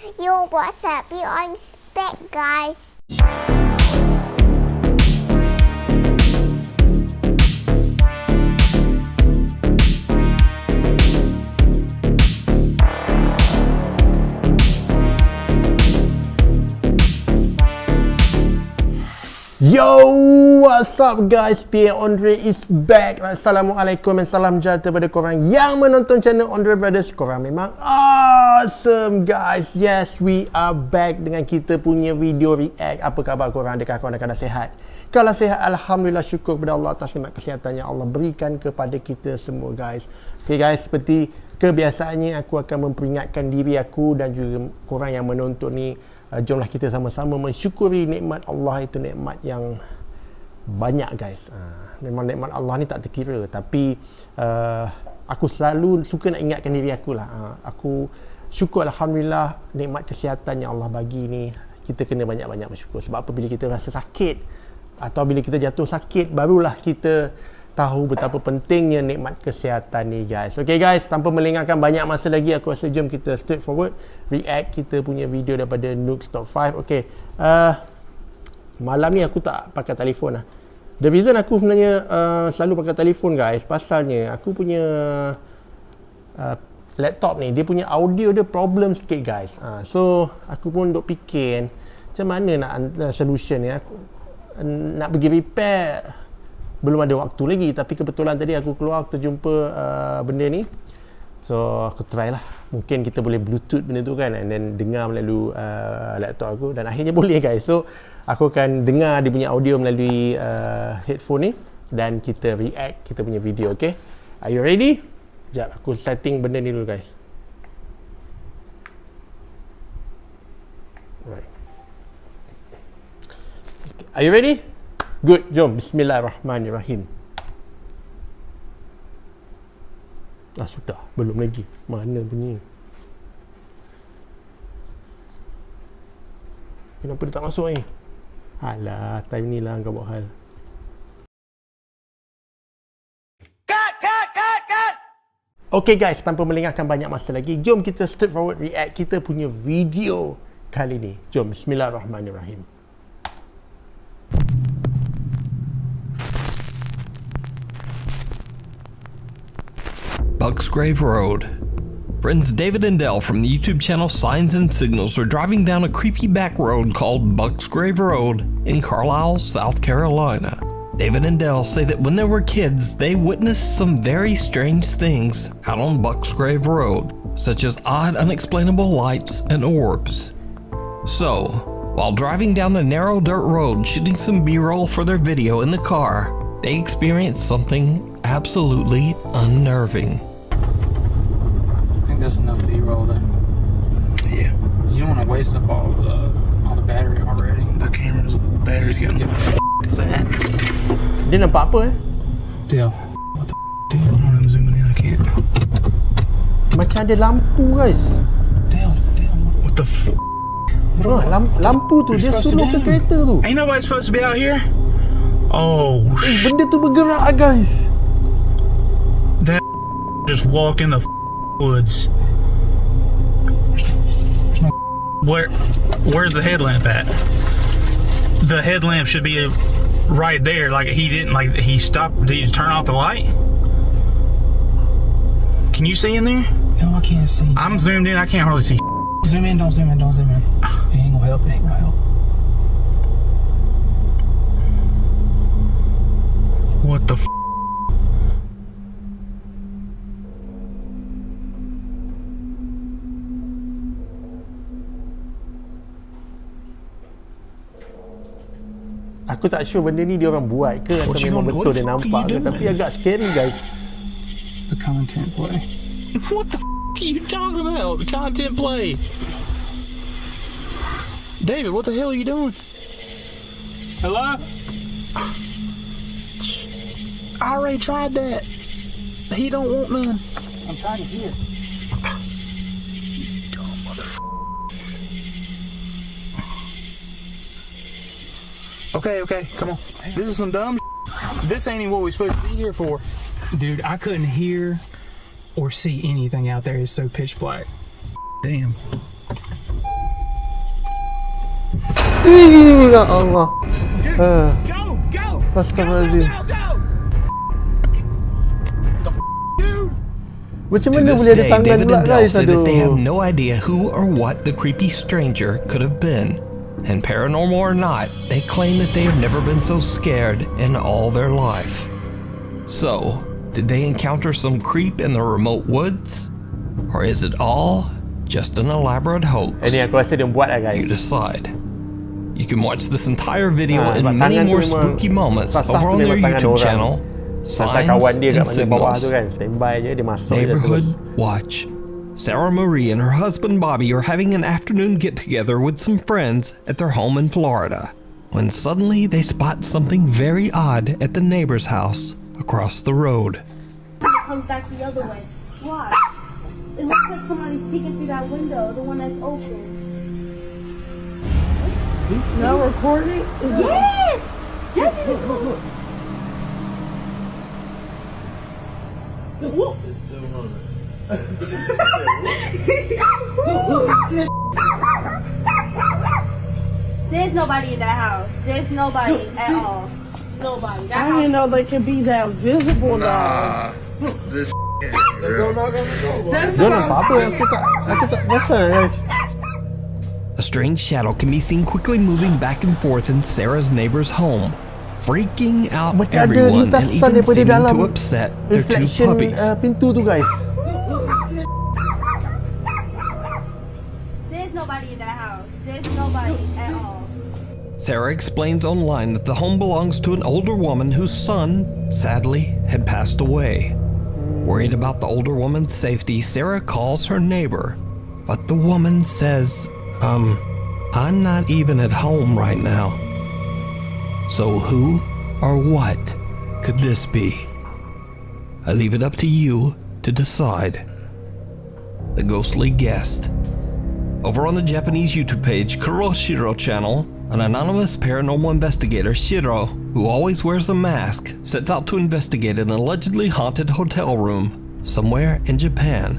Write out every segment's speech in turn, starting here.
Yo, what's up? You on spec, guys. Yo, what's up guys? Pierre Andre is back. Assalamualaikum dan salam sejahtera kepada korang yang menonton channel Andre Brothers. Korang memang awesome guys. Yes, we are back dengan kita punya video react. Apa khabar korang? Adakah korang dah sihat? Kalau sihat, Alhamdulillah, syukur kepada Allah atas nikmat kesihatan yang Allah berikan kepada kita semua guys. Okay guys, seperti kebiasaannya aku akan memperingatkan diri aku dan juga korang yang menonton ni. Jomlah kita sama-sama mensyukuri nikmat Allah. Itu nikmat yang banyak guys. Memang nikmat Allah ni tak terkira. Tapi aku selalu suka nak ingatkan diri aku lah. Aku syukur Alhamdulillah nikmat kesihatan yang Allah bagi ni. Kita kena banyak-banyak bersyukur. Sebab apa, bila kita rasa sakit atau bila kita jatuh sakit, barulah kita tahu betapa pentingnya nikmat kesihatan ni guys. Okay guys, tanpa melengahkan banyak masa lagi, aku rasa jom kita straight forward react kita punya video daripada Nooks Top 5. Okay, malam ni aku tak pakai telefon lah. The reason aku sebenarnya selalu pakai telefon guys, pasalnya aku punya laptop ni, dia punya audio dia problem sikit guys. So aku pun duk fikir macam mana nak solution ni. Aku nak pergi repair, belum ada waktu lagi, tapi kebetulan tadi aku keluar, aku terjumpa benda ni. So aku try lah, mungkin kita boleh bluetooth benda tu kan, and then dengar melalui laptop aku, dan akhirnya boleh guys. So aku akan dengar dia punya audio melalui headphone ni, dan kita react kita punya video. Okay, are you ready? Sekejap aku setting benda ni dulu guys. Right. Are you ready? Good, jom. Bismillahirrahmanirrahim. Sudah. Belum lagi. Mana bunyi? Kenapa dia tak masuk ni? Alah, time ni lah kau buat hal. Cut! Okay guys, tanpa melengahkan banyak masa lagi, jom kita straight forward react kita punya video kali ni. Jom, bismillahirrahmanirrahim. Bucksgrave Road. Friends David and Dell from the YouTube channel Signs and Signals are driving down a creepy back road called Bucksgrave Road in Carlisle, South Carolina. David and Dell say that when they were kids, they witnessed some very strange things out on Bucksgrave Road, such as odd, unexplainable lights and orbs. So, while driving down the narrow dirt road shooting some B-roll for their video in the car, they experienced something absolutely unnerving. That's enough B-roll there. Yeah. You don't want to waste up all the battery already. The camera's battery's getting is that? Dia nampak apa Deal. What the dude? I'm zooming in, I can't. Macam ada lampu guys. Deal. What the Lampu tu dia suruh ke kereta tu. Ain't nobody supposed to be out here? Oh, Benda tu bergerak guys. that just walked in the woods. Where's the headlamp at? The headlamp should be right there. Like he didn't, like he stopped. Did you turn off the light? Can you see in there? No, I can't see. I'm zoomed in. I can't hardly see. Zoom in, don't zoom in. It ain't gonna help. What the Aku tak sure benda ni dia orang buat ke atau memang betul dia nampak ke, tapi agak scary guys. The content play. What the are you talking about? The content play. David, what the hell are you doing? Hello? I already tried that. He don't want none. I'm trying to hear. You dumb motherfucker. Okay, come on. This is some dumb This ain't even what we're supposed to be here for. Dude, I couldn't hear or see anything out there. It's so pitch black. Damn. Ya Allah. Astagfirullahaladzim. Macam To mana this boleh ada day, tangan David pula and Del guys? say that they have Aduh. no idea who or what the creepy stranger could have been. And paranormal or not, they claim that they have never been so scared in all their life. So, did they encounter some creep in the remote woods? Or is it all just an elaborate hoax? Ini aku rasa dia buat lah You guys. decide. You can watch this entire video and sebab many tangan tu more memang spooky moments sah-sah over tu on their memang tangan YouTube orang. channel, Sampai Signs kawan dia kat and mana bawah tu Signals. kan, standby je dia masuk je Neighborhood terus. Watch. Sarah Marie and her husband Bobby are having an afternoon get-together with some friends at their home in Florida, when suddenly they spot something very odd at the neighbor's house across the road. Comes back the other way. Why? It looks like somebody's peeking through that window, the one that's open. Now recording? Yes! Yes! There's nobody in that house. There's nobody at all. Nobody. That I didn't know they could be that visible though. Dia nampak apa? Aku tak perasan guys. A strange shadow can be seen quickly moving back and forth in Sarah's neighbor's home, freaking out Macam ada everyone and lintasan even daripada seeming dalam to upset their two reflection puppies. pintu tu guys. There's nobody in that house. There's nobody at all. Sarah explains online that the home belongs to an older woman whose son, sadly, had passed away. Worried about the older woman's safety, Sarah calls her neighbor, but the woman says, I'm not even at home right now. So who or what could this be? I leave it up to you to decide. The ghostly guest. Over on the Japanese YouTube page Kuroshiro channel, an anonymous paranormal investigator, Shiro, who always wears a mask, sets out to investigate an allegedly haunted hotel room somewhere in Japan.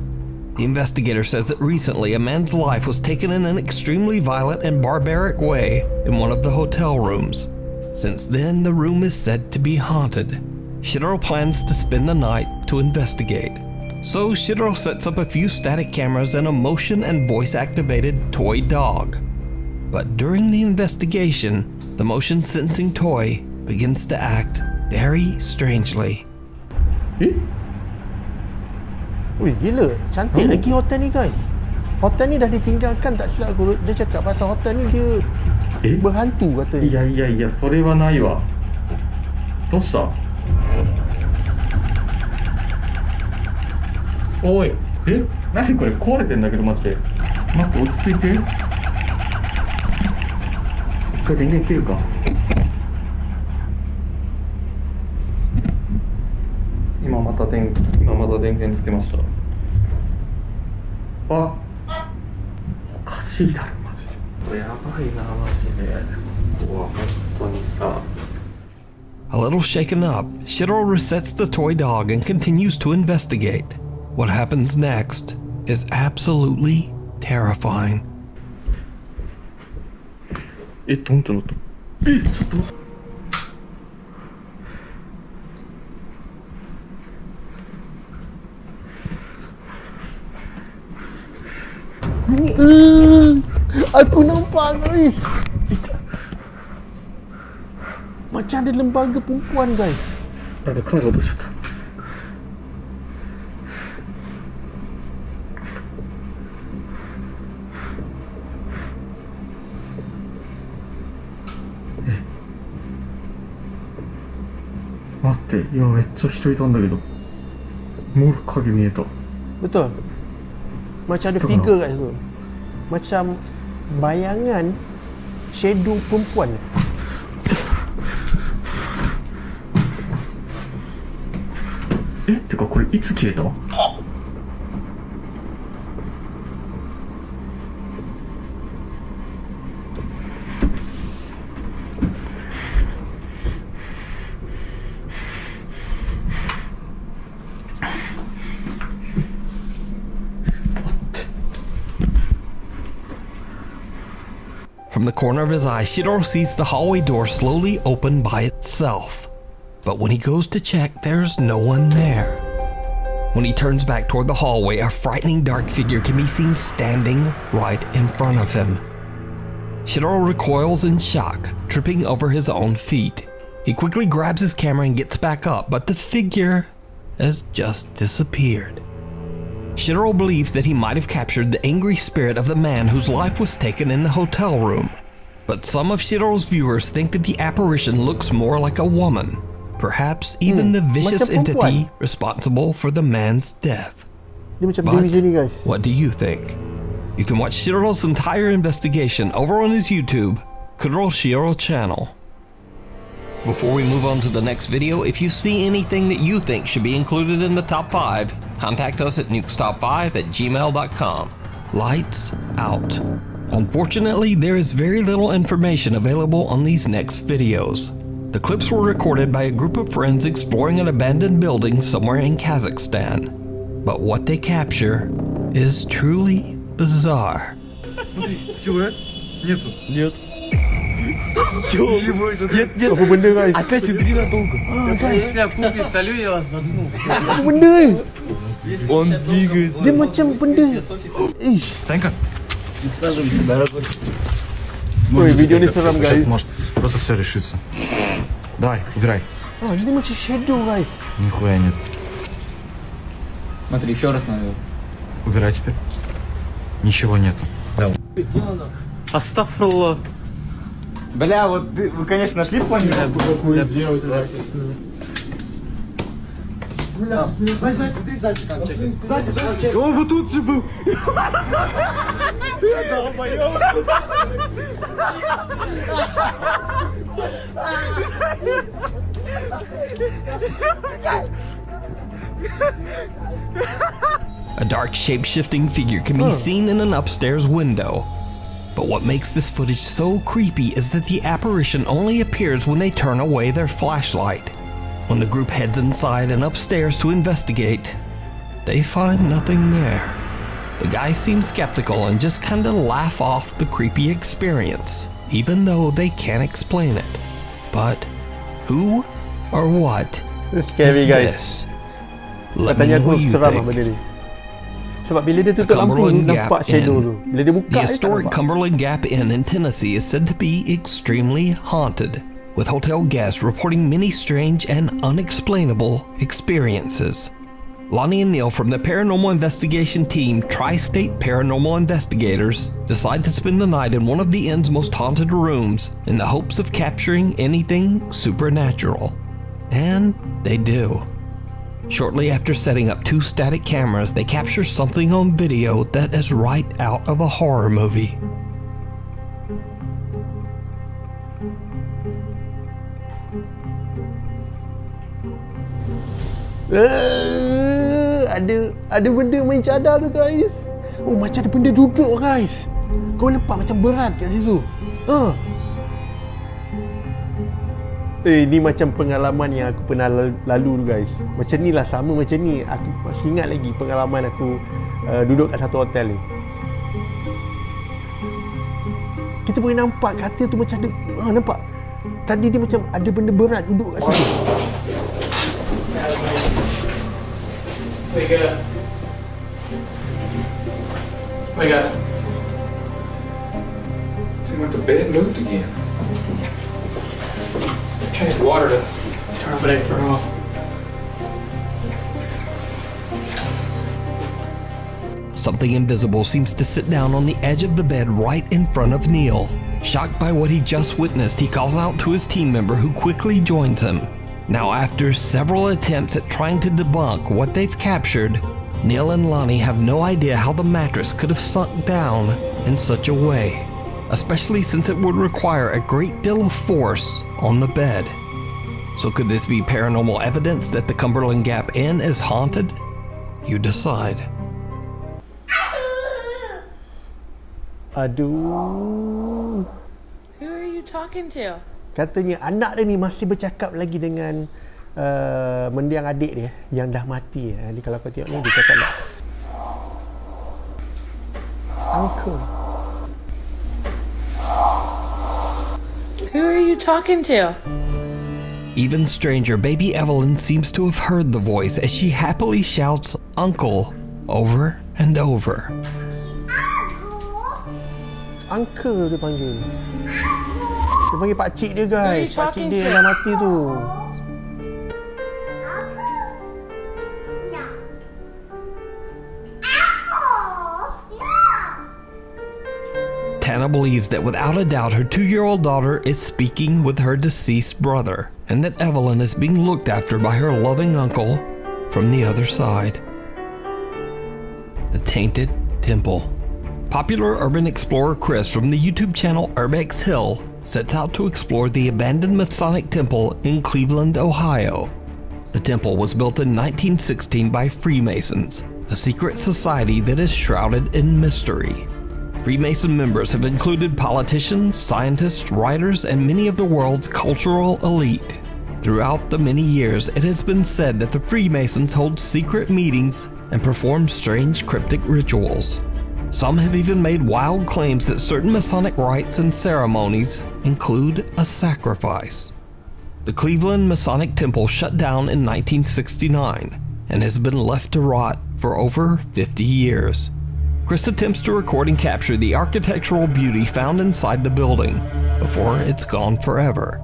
The investigator says that recently a man's life was taken in an extremely violent and barbaric way in one of the hotel rooms. Since then, the room is said to be haunted. Shiro plans to spend the night to investigate. So Shiro sets up a few static cameras and a motion and voice activated toy dog. But during the investigation, the motion sensing toy begins to act very strangely. Ui gila, cantik lagi hotel ni guys. Hotel ni dah ditinggalkan tak silap aku. Dia cakap pasal hotel ni dia berhantu katanya. いやいやいや、それはないわ。どうした？おい、何これ壊れてんだけどマジで。待って、落ち着いて。一回電源切るか。今また電源つけました。あ、おかしいだろマジで。やばいなマジで。ここは本当にさ。A little shaken up, Shiro resets the toy dog and continues to investigate. What happens next is absolutely terrifying. どんとなった。ちょっと待って。Aku nampak guys. Macam ada lembaga perempuan guys. なんかカメラ落としちゃった。待って、今めっちゃ人いたんだけど。もう影見えた。 Betul. Macam ada Betul. figure kat situ. Macam bayangan shadow perempuan. Eh, てかこれいつ消えた？ From the corner of his eye, Shiro sees the hallway door slowly open by itself. But when he goes to check, there's no one there. When he turns back toward the hallway, a frightening dark figure can be seen standing right in front of him. Shiro recoils in shock, tripping over his own feet. He quickly grabs his camera and gets back up, but the figure has just disappeared. Shiro believes that he might have captured the angry spirit of the man whose life was taken in the hotel room. But some of Shiro's viewers think that the apparition looks more like a woman, perhaps even the vicious entity responsible for the man's death. Dia macam But dewi je ni, guys. what do you think? You can watch Shiro's entire investigation over on his YouTube, Kuro Shiro channel. Before we move on to the next video, if you see anything that you think should be included in the top 5, contact us at nukestop5@gmail.com. Lights out. Unfortunately, there is very little information available on these next videos. The clips were recorded by a group of friends exploring an abandoned building somewhere in Kazakhstan. But what they capture is truly bizarre. Apa benda, guys? Опять убери надолго. Guys, Если я купил солю, я вас подумал. apa benda? Он двигается. Dia macam benda. Ish. Санька, присаживайся, дорогой. Ой, видео не seram, guys. Сейчас может просто все решится. Давай, убирай. Ah, dia macam shadow, guys. Нихуя нет. Смотри, еще раз надо. Убирай теперь. Ничего нету. Астафрулlah. Бля, вот вы, конечно, нашли в плане? Он вот тут же был. A dark shape-shifting figure can be seen in an upstairs window. But what makes this footage so creepy is that the apparition only appears when they turn away their flashlight. When the group heads inside and upstairs to investigate, they find nothing there. The guys seem skeptical and just kinda laugh off the creepy experience, even though they can't explain it. But who or what It's scary, is guys. this? Let me Katanya know aku what you seram lah think. benda ni. Sebab bila dia The tutup lampu, Cumberland nampak Gap shadow Inn. tu. Bila dia buka, The dia tak historic nampak. Cumberland Gap Inn in Tennessee is said to be extremely haunted, with hotel guests reporting many strange and unexplainable experiences. Lonnie and Neil from the paranormal investigation team Tri-State Paranormal Investigators decide to spend the night in one of the inn's most haunted rooms in the hopes of capturing anything supernatural. And they do. Shortly after setting up 2 static cameras, they capture something on video that is right out of a horror movie. Ada benda main cadar tu, guys. Oh, macam ada benda duduk, guys. Kau nampak macam berat kat situ. Ni macam pengalaman yang aku pernah lalu tu, guys. Macam ni lah, sama macam ni. Aku masih ingat lagi pengalaman aku duduk kat satu hotel ni. Kita boleh nampak katil tu macam ada, nampak? Tadi dia macam ada benda berat duduk kat situ. Wake up. Wake up. Seems like the bed moved again. Change the water to turn off, turn off. Something invisible seems to sit down on the edge of the bed right in front of Neil. Shocked by what he just witnessed, he calls out to his team member who quickly joins him. Now, after several attempts at trying to debunk what they've captured, Neil and Lonnie have no idea how the mattress could have sunk down in such a way, especially since it would require a great deal of force on the bed. So could this be paranormal evidence that the Cumberland Gap Inn is haunted? You decide. Aduh. Who are you talking to? Katanya anak dia ni masih bercakap lagi dengan mendiang adik dia yang dah mati. Ni kalau kau tengok ni, dia cakap lah, Uncle. you talking to? Even stranger, baby Evelyn seems to have heard the voice as she happily shouts "Uncle" over and over. Uncle dia panggil. Dia panggil pakcik dia Who are guys. you Pakcik talking dia to? yang dah mati tu. Tana believes that without a doubt her 2-year-old daughter is speaking with her deceased brother, and that Evelyn is being looked after by her loving uncle from the other side. The Tainted Temple. Popular urban explorer Chris from the YouTube channel Urbex Hill sets out to explore the abandoned Masonic temple in Cleveland, Ohio. The temple was built in 1916 by Freemasons, a secret society that is shrouded in mystery. Freemason members have included politicians, scientists, writers, and many of the world's cultural elite. Throughout the many years, it has been said that the Freemasons hold secret meetings and perform strange cryptic rituals. Some have even made wild claims that certain Masonic rites and ceremonies include a sacrifice. The Cleveland Masonic Temple shut down in 1969 and has been left to rot for over 50 years. Chris attempts to record and capture the architectural beauty found inside the building before it's gone forever.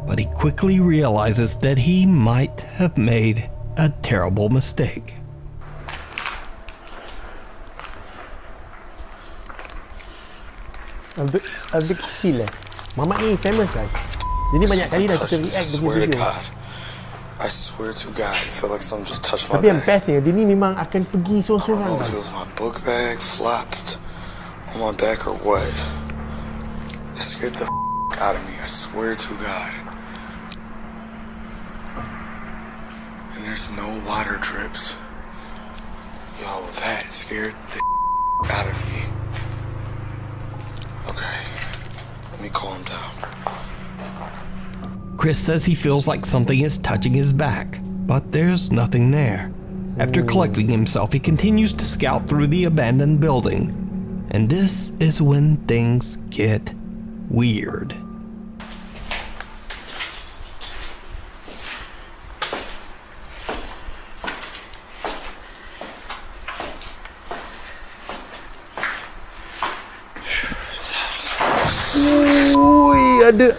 But he quickly realizes that he might have made a terrible mistake. Albert Hill Mamat ni famous guys. Jadi banyak kali dah kita react dengan video. I swear to God, I feel like someone just touched my Tapi yang bag. best ni, dia ni memang akan pergi I don't seorang-seorang know if it guys. was my book bag flopped on my back or what. That scared the out of me, I swear to God. And there's no water drips. Yo, that scared the out of me. Okay, let me calm down. Chris says he feels like something is touching his back, but there's nothing there. After collecting himself, he continues to scout through the abandoned building. And this is when things get weird. Ui, ada.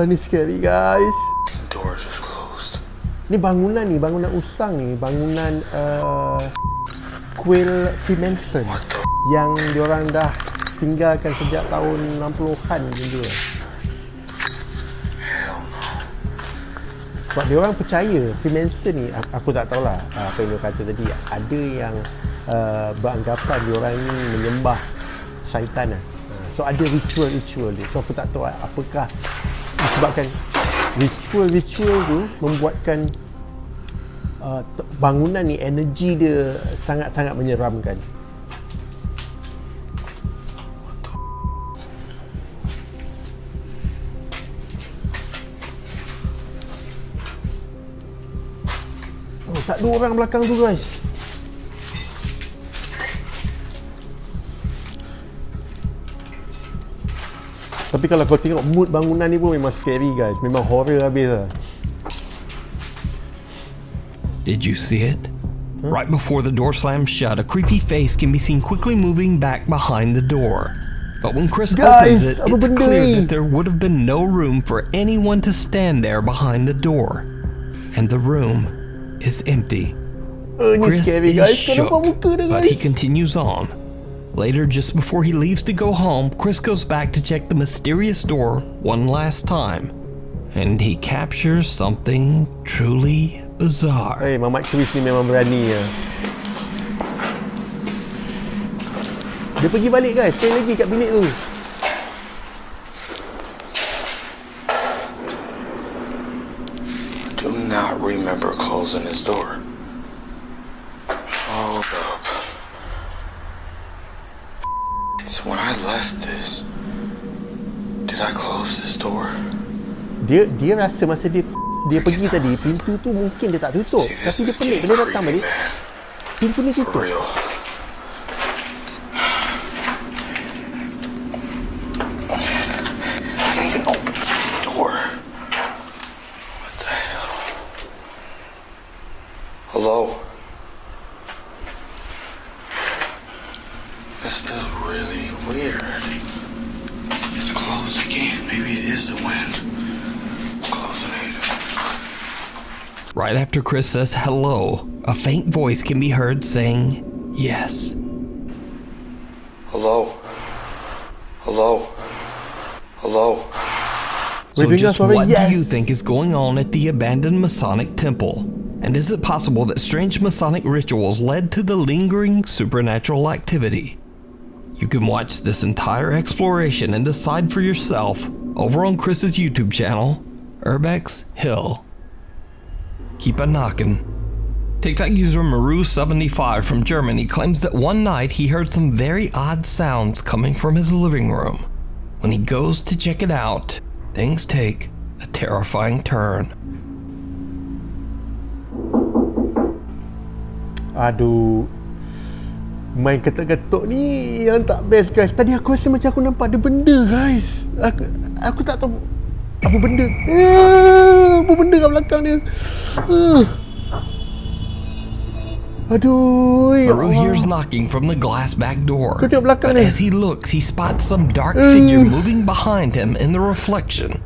Ni scary guys. Door just closed. Ni bangunan usang ni, bangunan kuil Freemason yang diorang dah tinggalkan sejak tahun 60-an macam tu. Sebab diorang percaya Freemason ni, aku tak tahulah apa yang dia kata tadi, ada yang beranggapan diorang ni menyembah syaitan lah. So ada ritual-ritual dia. So aku tak tahu apakah disebabkan ritual-ritual tu membuatkan bangunan ni energi dia sangat-sangat menyeramkan. Oh, tak ada orang belakang tu guys. Tapi kalau kau tengok mood bangunan ni pun memang scary guys. Memang horror habis lah. Did you see it? Right before the door slams shut, a creepy face can be seen quickly moving back behind the door. But when Chris opens it, it's clear that there would have been no room for anyone to stand there behind the door. And the room is empty. Chris is shook, but he continues on. Later, just before he leaves to go home, Chris goes back to check the mysterious door one last time. And he captures something truly bizarre. Hey, Mamat Chris ni memang berani ya. Dia pergi balik guys, stay lagi kat bilik tu. I do not remember closing this door. Hold up. It's when I left this. Did I close this door? Dia rasa masa dia pergi tadi, pintu tu mungkin dia tak tutup. See, Tapi this dia is pelik bila getting datang creepy, balik, man. pintu ni For tutup. real. This is really weird. It's closed again. Maybe it is the wind. Closing it. Right after Chris says hello, a faint voice can be heard saying yes. Hello? Hello? Hello? So just what do you think is going on at the abandoned Masonic temple? And is it possible that strange Masonic rituals led to the lingering supernatural activity? You can watch this entire exploration and decide for yourself over on Chris's YouTube channel, Urbex Hill. Keep a knockin'. TikTok user Maru75 from Germany claims that one night he heard some very odd sounds coming from his living room. When he goes to check it out, things take a terrifying turn. Aduh, main ketuk-ketuk ni yang tak best guys. Tadi aku rasa macam aku nampak ada benda guys. Aku tak tahu apa benda. Apa benda kat belakang dia. Aduh. Maru hears knocking from the glass back door. But as he looks, he spots some dark figure moving behind him in the reflection.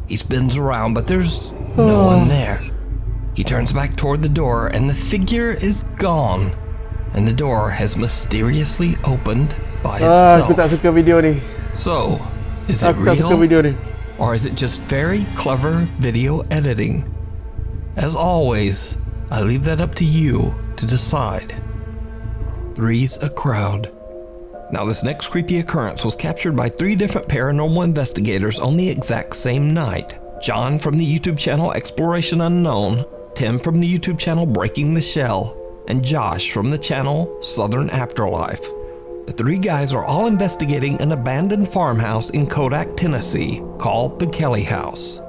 He spins around, but there's no one there. He turns back toward the door, and the figure is gone. And the door has mysteriously opened by itself. Aku tak suka video ni. So, is it real? Or is it just very clever video editing? As always, I leave that up to you to decide. Three's a crowd. Now this next creepy occurrence was captured by 3 different paranormal investigators on the exact same night. John from the YouTube channel Exploration Unknown, Tim from the YouTube channel Breaking the Shell, and Josh from the channel Southern Afterlife. The 3 guys are all investigating an abandoned farmhouse in Kodak, Tennessee, called the Kelly House.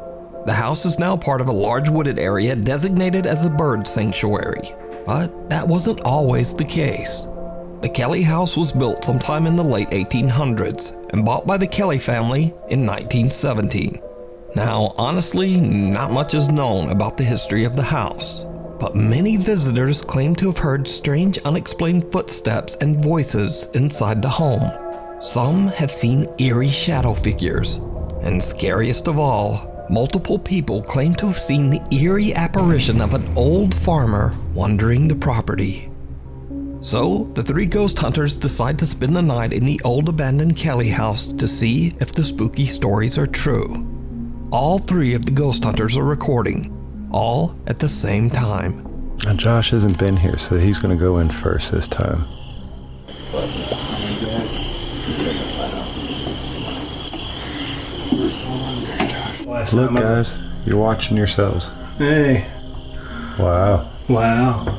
The house is now part of a large wooded area designated as a bird sanctuary, but that wasn't always the case. The Kelly House was built sometime in the late 1800s and bought by the Kelly family in 1917. Now, honestly, not much is known about the history of the house, but many visitors claim to have heard strange unexplained footsteps and voices inside the home. Some have seen eerie shadow figures, and scariest of all, multiple people claim to have seen the eerie apparition of an old farmer wandering the property. So, the 3 ghost hunters decide to spend the night in the old abandoned Kelly house to see if the spooky stories are true. All 3 of the ghost hunters are recording, all at the same time. Now Josh hasn't been here, so he's going to go in first this time. Look guys, you're watching yourselves. Hey. Wow. Wow.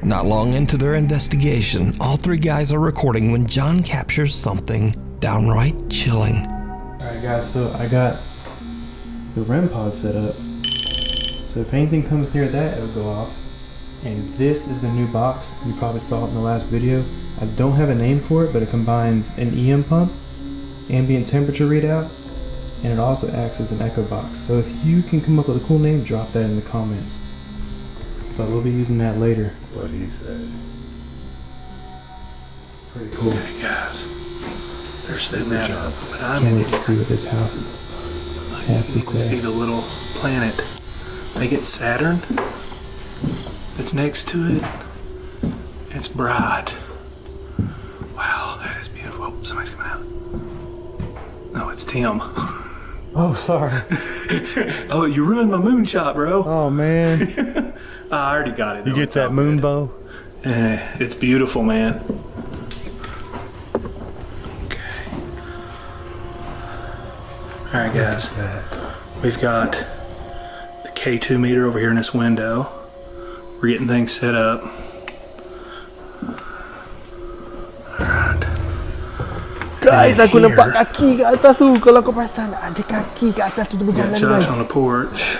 Not long into their investigation, all 3 guys are recording when John captures something downright chilling. Alright guys, so I got the REM pod set up. So if anything comes near that, it'll go off. And this is the new box. You probably saw it in the last video. I don't have a name for it, but it combines an EM pump, ambient temperature readout, and it also acts as an echo box. So if you can come up with a cool name, drop that in the comments. But we'll be using that later. What he said. Pretty cool. Okay, guys. They're setting that up. Can't wait to see what this house has to You can see say. the little planet. They get Saturn. It's next to it. It's bright. Wow, that is beautiful. Oh, somebody's coming out. No, it's Tim. Oh, sorry. Oh, you ruined my moonshot, bro. Oh, man. I already got it. You get that moon bow? It's beautiful, man. Okay. All right, guys. We've got the K2 meter over here in this window. We're getting things set up. Alright. Guys, aku nampak kaki kat atas tu. Kalau kau perasan, ada kaki kat atas tu berjalan guys. Josh on the porch.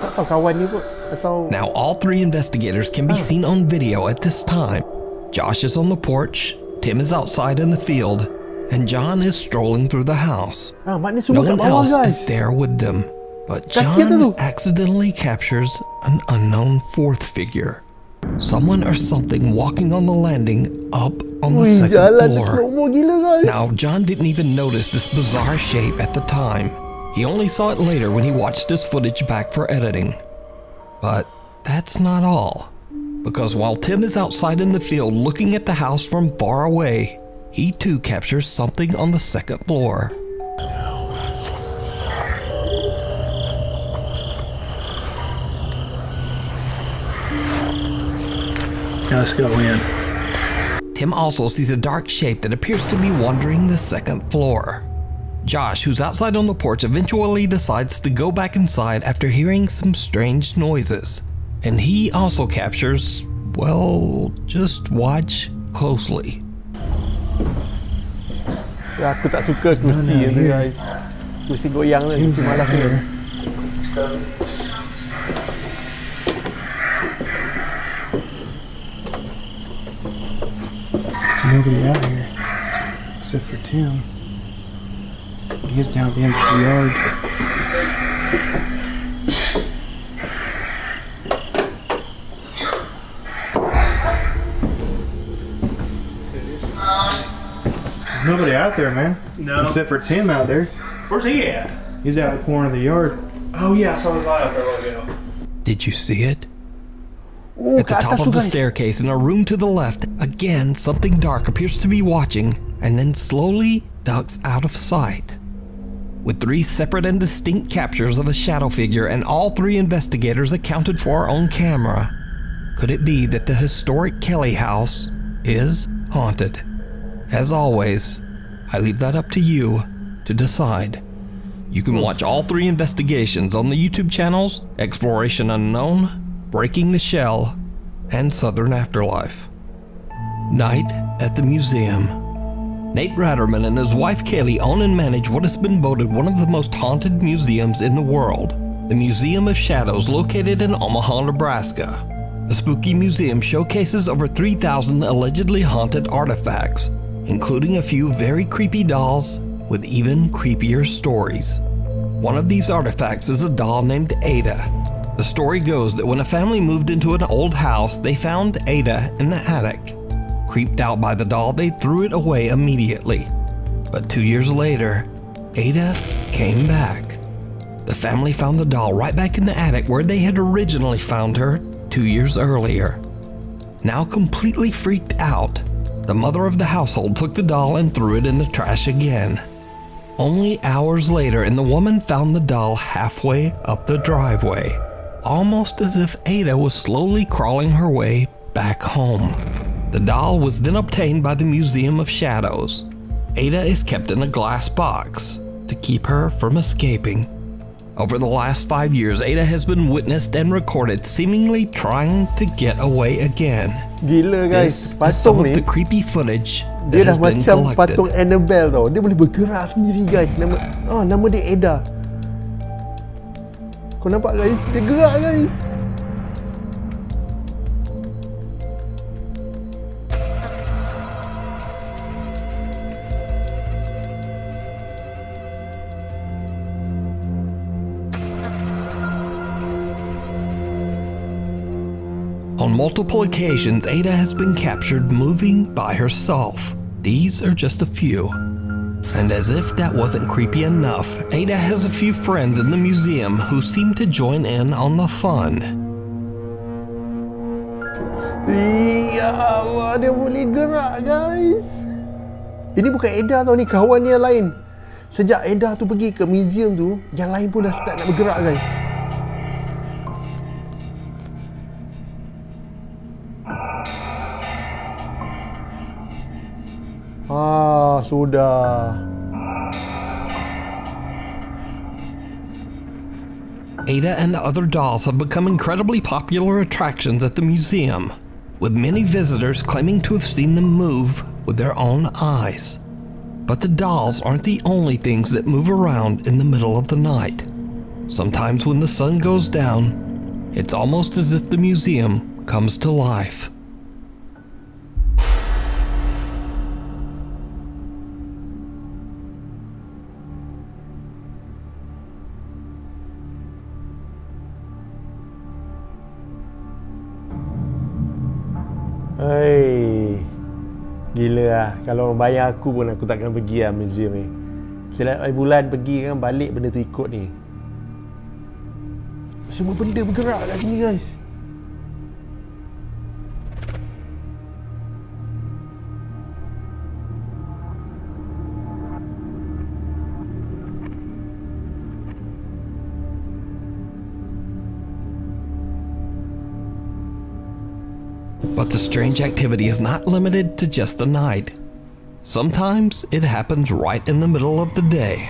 Tak tahu kawan ni kot. Atau... Now all 3 investigators can be seen on video at this time. Josh is on the porch, Tim is outside in the field, and John is strolling through the house. No one else is there with them, but John accidentally captures an unknown 4th figure. Someone or something walking on the landing up on the Ui, second jalan floor. slow-mo gila guys. Now, John didn't even notice this bizarre shape at the time. He only saw it later when he watched his footage back for editing. But that's not all. Because while Tim is outside in the field looking at the house from far away, he too captures something on the second floor. Now let's go in. Tim also sees a dark shape that appears to be wandering the second floor. Josh, who's outside on the porch, eventually decides to go back inside after hearing some strange noises. And he also captures, well, just watch closely. Ya, aku tak suka kursi tu guys. Kursi goyang tu, kursi malas tu. There's nobody out here except for Tim. He's down at the end of the yard. There's nobody out there, man. No. Except for Tim out there. Where's he at? He's out in the corner of the yard. Oh yeah, I saw his eye out there a while ago. Did you see it? Oh, At the top of the staircase in a room to the left, again something dark appears to be watching and then slowly ducks out of sight. With 3 separate and distinct captures of a shadow figure and all 3 investigators accounted for on camera, could it be that the historic Kelly house is haunted? As always, I leave that up to you to decide. You can watch all 3 investigations on the YouTube channels Exploration Unknown, Breaking the Shell, and Southern Afterlife. Night at the Museum. Nate Ratterman and his wife Kaylee own and manage what has been voted one of the most haunted museums in the world, the Museum of Shadows located in Omaha, Nebraska. The spooky museum showcases over 3,000 allegedly haunted artifacts, including a few very creepy dolls with even creepier stories. One of these artifacts is a doll named Ayda. The story goes that when a family moved into an old house, they found Ayda in the attic. Creeped out by the doll, they threw it away immediately. But 2 years later, Ayda came back. The family found the doll right back in the attic where they had originally found her 2 years earlier. Now completely freaked out, the mother of the household took the doll and threw it in the trash again. Only hours later, and the woman found the doll halfway up the driveway, almost as if Ayda was slowly crawling her way back home. The doll was then obtained by the Museum of Shadows. Ayda is kept in a glass box to keep her from escaping. Over the last 5 years, Ayda has been witnessed and recorded seemingly trying to get away again. Gila guys, This is some patung of ni the creepy footage Dia that has dah been macam collected. patung Annabelle tau. Dia boleh bergerak sendiri guys. Nama dia Ayda. Kau nampak guys? Dia gerak guys. On multiple occasions, Ayda has been captured moving by herself. These are just a few. And as if that wasn't creepy enough, Ayda has a few friends in the museum who seem to join in on the fun. Ya Allah, dia boleh gerak guys. Ini bukan Ayda tau, ni kawan dia lain. Sejak Ayda tu pergi ke museum tu, yang lain pun dah start nak bergerak guys. Sudah. Ayda and the other dolls have become incredibly popular attractions at the museum, with many visitors claiming to have seen them move with their own eyes. But the dolls aren't the only things that move around in the middle of the night. Sometimes when the sun goes down, it's almost as if the museum comes to life. Gila lah. Kalau orang bayar aku pun aku takkan pergi lah museum ni. Setiap bulan pergi kan, balik benda tu ikut ni. Semua benda bergerak kat sini guys. But the strange activity is not limited to just the night. Sometimes it happens right in the middle of the day.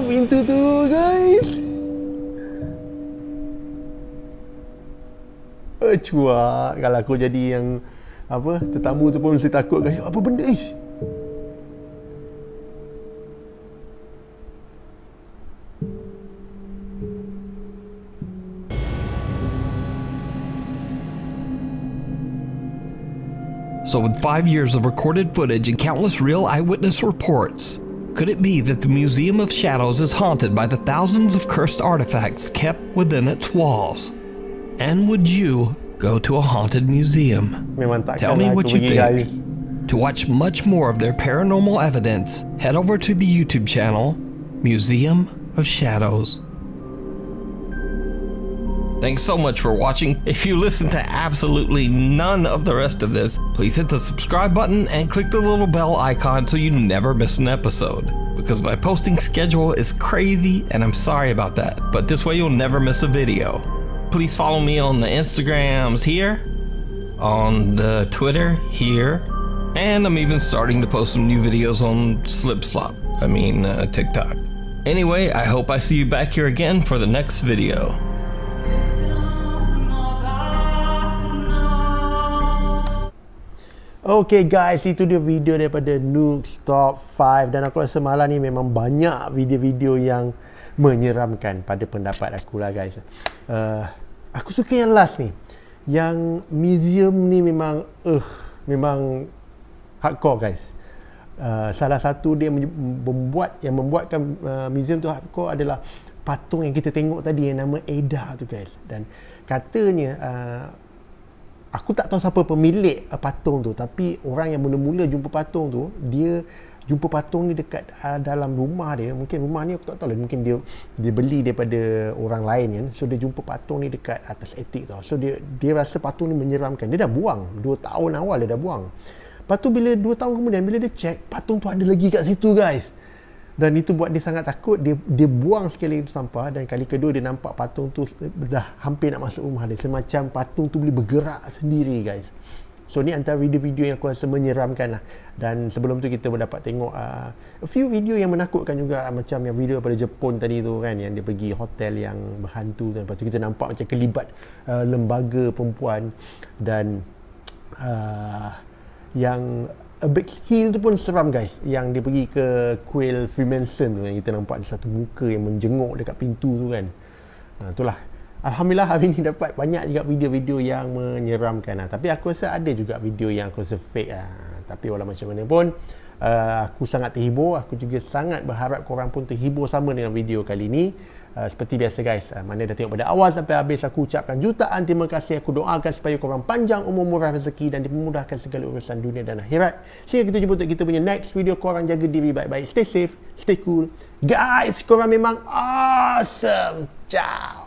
Pintu tu guys. Cuak. Kalau aku jadi yang apa, tetamu tu pun mesti takut guys. Apa benda ish? So with 5 years of recorded footage and countless real eyewitness reports, could it be that the Museum of Shadows is haunted by the thousands of cursed artifacts kept within its walls? And would you go to a haunted museum? Tell me what you think. Guys. To watch much more of their paranormal evidence, head over to the YouTube channel, Museum of Shadows. Thanks so much for watching. If you listen to absolutely none of the rest of this, please hit the subscribe button and click the little bell icon so you never miss an episode. Because my posting schedule is crazy and I'm sorry about that, but this way you'll never miss a video. Please follow me on the Instagrams here, on the Twitter here, and I'm even starting to post some new videos on TikTok. Anyway, I hope I see you back here again for the next video. Okay guys, itu dia video daripada Nook's Top 5. Dan aku rasa malam ni memang banyak video-video yang menyeramkan pada pendapat aku lah guys. Aku suka yang last ni. Yang museum ni memang hardcore guys. Salah satu dia membuatkan museum tu hardcore adalah patung yang kita tengok tadi yang nama Ayda tu guys. Dan katanya aku tak tahu siapa pemilik patung tu, tapi orang yang mula-mula jumpa patung tu, dia jumpa patung ni dekat dalam rumah dia. Mungkin rumah ni aku tak tahu lah, mungkin dia beli daripada orang lain kan. So dia jumpa patung ni dekat atas attic tau. So dia rasa patung ni menyeramkan. Dia dah buang 2 tahun awal, dia dah buang. Lepas tu bila 2 tahun kemudian, bila dia check, patung tu ada lagi kat situ guys. Dan itu buat dia sangat takut. Dia buang sekali itu sampah, dan kali kedua dia nampak patung tu dah hampir nak masuk rumah dia. Semacam patung tu boleh bergerak sendiri guys. So ni antara video-video yang aku rasa menyeramkan lah. Dan sebelum tu kita dapat tengok a few video yang menakutkan juga, macam yang video daripada Jepun tadi tu kan, yang dia pergi hotel yang berhantu tu. Lepas tu kita nampak macam kelibat lembaga perempuan. Dan yang A Big Hill tu pun seram guys, yang dia pergi ke kuil Freemason tu, yang kita nampak ada satu muka yang menjenguk dekat pintu tu kan. Itulah, alhamdulillah hari ni dapat banyak juga video-video yang menyeramkan lah. Tapi aku rasa ada juga video yang aku rasa fake lah. Tapi walau macam mana pun, aku sangat terhibur. Aku juga sangat berharap korang pun terhibur sama dengan video kali ni. Seperti biasa guys, mana dah tengok pada awal sampai habis, aku ucapkan jutaan terima kasih. Aku doakan supaya korang panjang umur, murah rezeki, dan dipermudahkan segala urusan dunia dan akhirat. Sehingga kita jumpa untuk kita punya next video. Korang jaga diri baik-baik, stay safe, stay cool guys. Korang memang awesome. Ciao.